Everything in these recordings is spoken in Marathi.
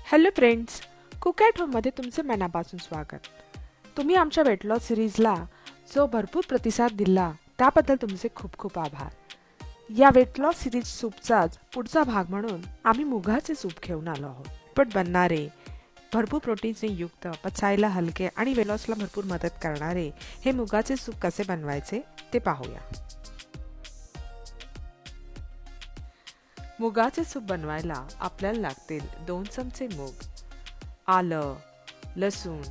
हॅलो फ्रेंड्स, कुक ॲट होममध्ये तुमचे मनापासून स्वागत. तुम्ही आमच्या वेट लॉस सिरीजला जो भरपूर प्रतिसाद दिला त्याबद्दल तुमचे खूप खूप आभार. या वेट लॉस सिरीज सूपचाच पुढचा भाग म्हणून आम्ही मुगाचे सूप घेऊन आलो आहोत. पण बनणारे भरपूर प्रोटीन्सने युक्त, पचायला हलके आणि वेट लॉसला भरपूर मदत करणारे हे मुगाचे सूप कसे बनवायचे ते पाहूया. मुगाचे सूप बनवायला आपल्याला लागतील 2 चमचे मूग, आलं, लसूण,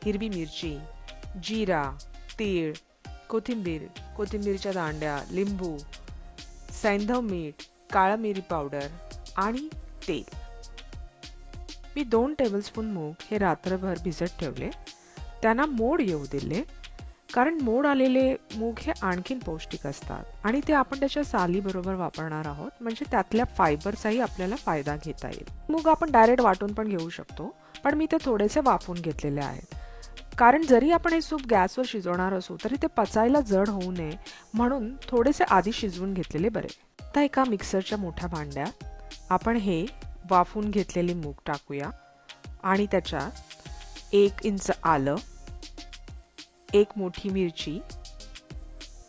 हिरवी मिरची, जिरा, तीळ, कोथिंबीर, कोथिंबीरच्या दांड्या, लिंबू, सैंधव मीठ, काळा मिरी पावडर आणि तेल. मी 2 टेबलस्पून मूग हे रात्रभर भिजत ठेवले. त्यांना मोड येऊ दिले, कारण मोड आलेले मूग हे आणखीन पौष्टिक असतात आणि ते आपण त्याच्या सालीबरोबर वापरणार आहोत, म्हणजे त्यातल्या फायबरचाही आपल्याला फायदा घेता येईल. मूग आपण डायरेक्ट वाटून पण घेऊ शकतो, पण मी ते थोडेसे वाफवून घेतलेले आहेत, कारण जरी आपण हे सूप गॅसवर शिजवणार असू तरी ते पचायला जड होऊ नये म्हणून थोडेसे आधी शिजवून घेतलेले बरे. आता एका मिक्सरच्या मोठ्या भांड्यात आपण हे वाफवून घेतलेले मूग टाकूया आणि त्याच्यात 1 इंच आलं, 1 मोठी मिरची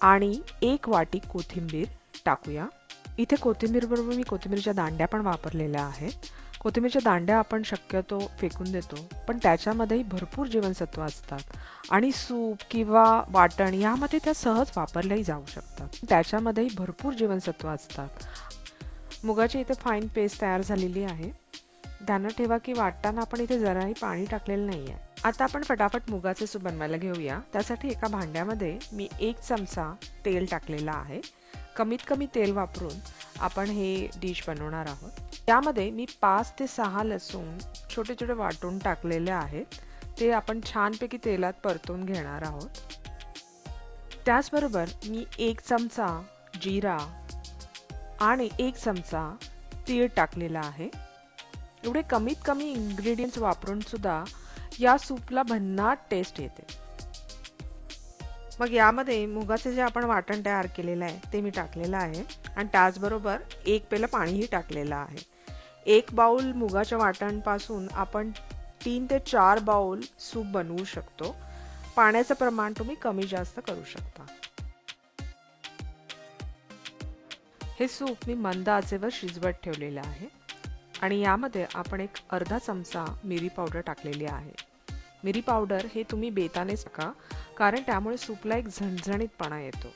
आणि 1 वाटी कोथिंबीर टाकूया. इथे कोथिंबीर बरोबर मी कोथिंबीरच्या दांड्या पण वापरलेल्या आहेत. कोथिंबीरच्या दांड्या आपण शक्यतो फेकून देतो, पण त्याच्यामध्येही भरपूर जीवनसत्व असतात आणि सूप किंवा वाटण यामध्ये त्या सहज वापरल्याही जाऊ शकतात. त्याच्यामध्येही भरपूर जीवनसत्व असतात. मुगाची इथे फाईन पेस्ट तयार झालेली आहे. ध्यानात ठेवा की वाटताना आपण इथे जराही पाणी टाकलेलं नाही आहे. आता आपण फटाफट मुगाचे सूप बनवायला घेऊया. त्यासाठी एका भांड्यामध्ये मी 1 चमचा तेल टाकलेला आहे. कमीत कमी तेल वापरून आपण हे डिश बनवणार आहोत. त्यामध्ये मी 5 ते 6 लसूण छोटे छोटे वाटून टाकलेले आहेत. ते आपण छानपैकी तेलात परतून घेणार आहोत. त्याचबरोबर मी 1 चमचा जिरा आणि 1 चमचा तीळ टाकलेला आहे. एवढे कमीत कमी इन्ग्रेडियंट्स वापरून सुद्धा या सूपला भन्नाट टेस्ट येते. मग यामध्ये मुगाचे जे आपण वाटण तयार केलेलं आहे ते मी टाकलेलं आहे आणि त्याचबरोबर 1 पेलं पाणीही टाकलेलं आहे. 1 बाउल मुगाच्या वाटणपासून आपण 3 ते 4 बाउल सूप बनवू शकतो. पाण्याचं प्रमाण तुम्ही कमी जास्त करू शकता. हे सूप मी मंद आचेवर शिजवत ठेवलेलं आहे आणि यामध्ये आपण 1 अर्धा चमचा मिरी पावडर टाकलेली आहे. मिरी पावडर हे तुम्ही बेतानेच टाका, कारण त्यामुळे सूपला एक झणझणीतपणा येतो.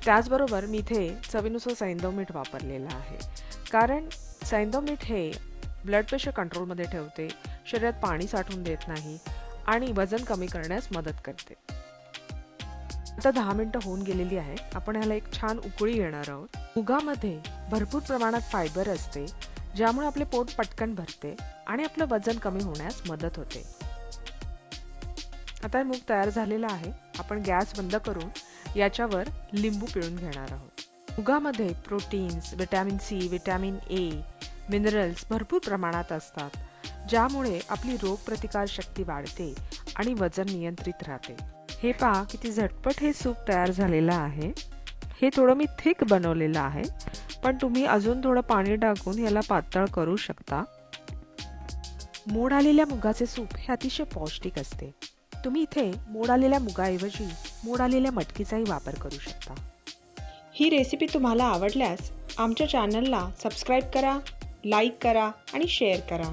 त्याचबरोबर मी इथे चवीनुसार सैंधव मीठ वापरलेलं आहे, कारण सैंधव मीठ हे ब्लड प्रेशर कंट्रोलमध्ये ठेवते, शरीरात पाणी साठून देत नाही आणि वजन कमी करण्यास मदत करते. आता 10 मिनिटं होऊन गेलेली आहे. आपण ह्याला एक छान उकळी घेणार आहोत. मुगामध्ये भरपूर प्रमाणात फायबर असते, ज्यामुळे आपले पोट पटकन भरते आणि आपलं वजन कमी होण्यास मदत होते. आता मूग तयार झालेला आहे. आपण गॅस बंद करून याच्यावर लिंबू पिळून घेणार आहोत. मुगामध्ये proteins, vitamin C, vitamin A, minerals भरपूर प्रमाणात असतात, ज्यामुळे आपली रोगप्रतिकार शक्ती वाढते आणि वजन नियंत्रित राहते. हे पहा किती झटपट हे सूप तयार झालेलं आहे. हे थोडं मी थिक बनवलेलं आहे, पण तुम्ही अजून थोडं पाणी टाकून याला पातळ करू शकता. मोड आलेल्या मुगाचे सूप हे अतिशय पौष्टिक असते. तुम्ही इथे मोड आलेल्या मुगाऐवजी मोड आलेल्या मटकीचाही वापर करू शकता. ही रेसिपी तुम्हाला आवडल्यास आमच्या चॅनलला सबस्क्राईब करा, लाईक करा आणि शेअर करा.